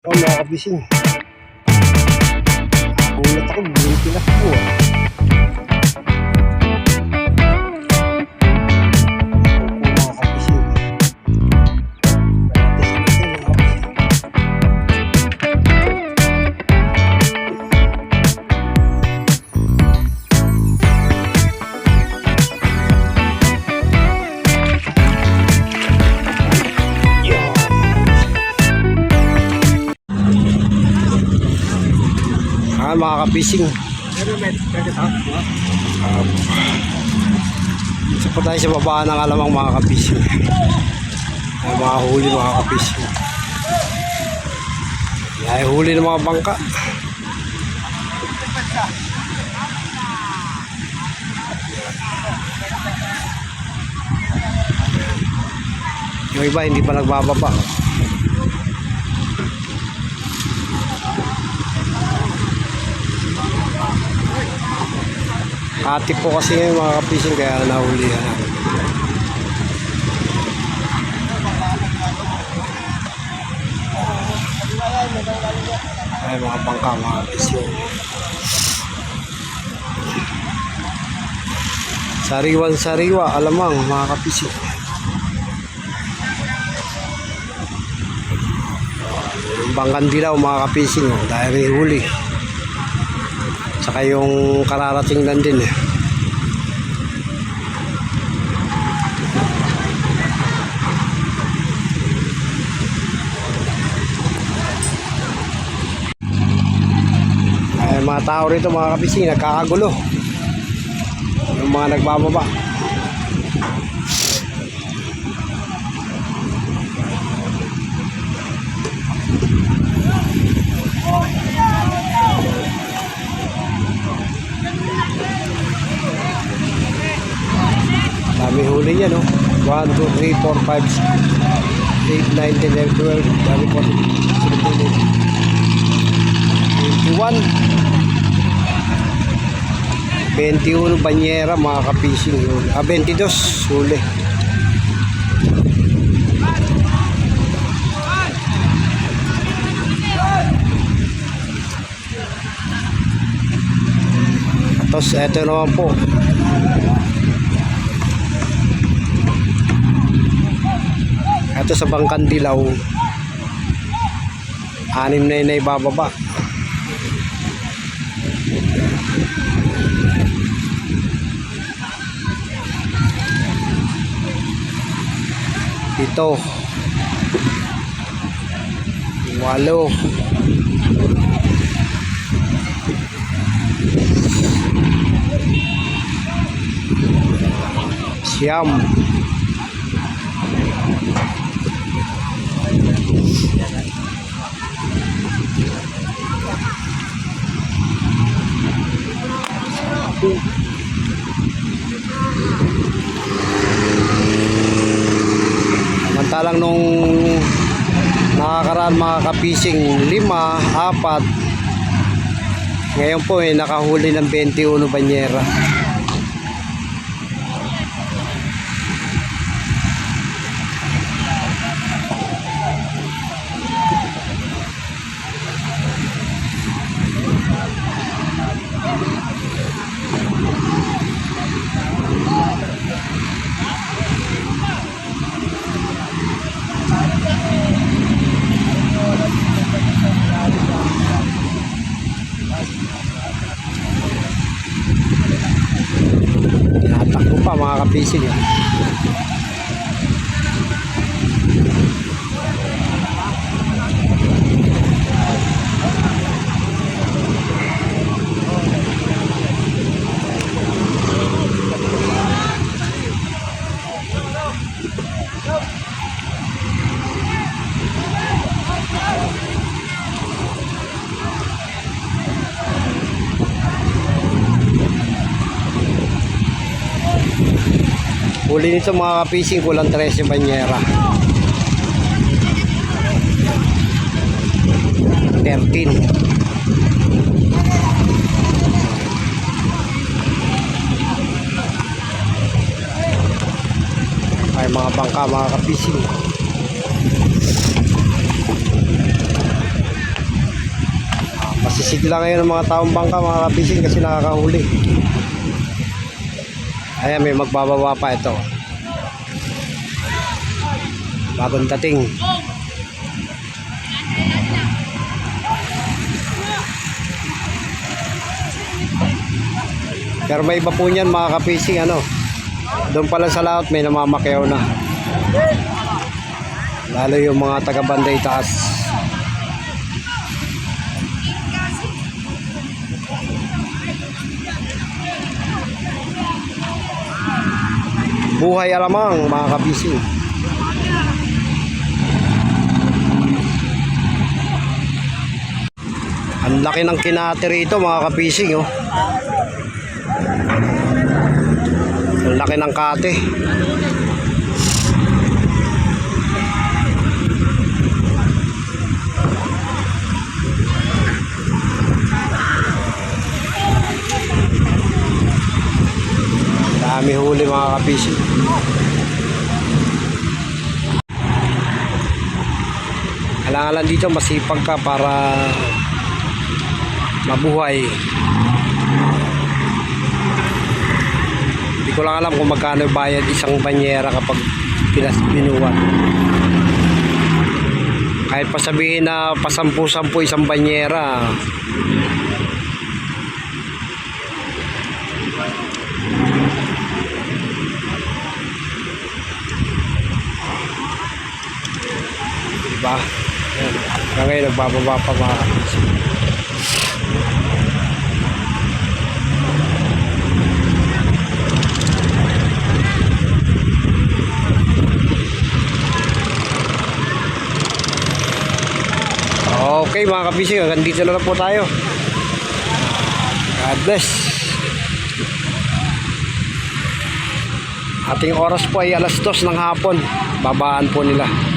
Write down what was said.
Oh, mga kabising. Ulat ako, bumili pinakbo ah. Mga kabising. Mga kapising, isa pa tayo sa baba ng alamang mga kapising. Ay, mga huli mga kapising. Ay, huli ng mga bangka. Yung iba hindi pa nagbababa. Hati po kasi yung mga kapising kaya nahulihan na. Ay, mga bangka mga kapising. Sariwan sariwa, alamang mga kapising. Yung bangkan dilaw mga kapising, dahil may huli. Saka yung kararating lang din eh. Ay, mga tao rito mga kapising nagkakagulo. Yung mga nagbababa. Dami huli yan, no? 1, 2, 3, 4, 5, 8, 9, 10, 11, 12. Dami po. 21 banyera mga kapising. 22 huli. Tapos eto naman po. Ito sa bangkan dilaw, 6 na yun ay bababa. Ito 8 siyam. Samantalang nung nakakaraan mga kapising 5, 4, ngayon po nakahuli ng 21 banyera. Tinatakbo pa mga kapising yan. Huli nito mga kapising, kulang 13 banyera. 13. Ay, mga bangka mga kapising. Sigla ngayon ng mga taong bangka mga kapising kasi nakakahuli. Ayan, may magbababa pa ito. Bagong dating. Pero may iba po niyan mga kapising, ano. Doon pala sa laot may namamakyaw na. Lalo yung mga taga-Banday Taas. Buhay alamang mga kapising. Ang laki ng kinate rito mga kapising, oh. Ang laki ng kate. Dami huli mga kapising. Kailangan dito masipag ka para mabuhay. Hindi ko lang alam kung magkano bayad isang banyera kapag binuwan. Kahit pa sabihin na pasampu-sampu isang banyera, diba? Ayan. Hanggang ngayon nagbababa pa mga kapising. Okay mga kapising, hanggang dito na lang po tayo. God bless. Ating oras po ay alas 2 ng hapon. Babaan po nila.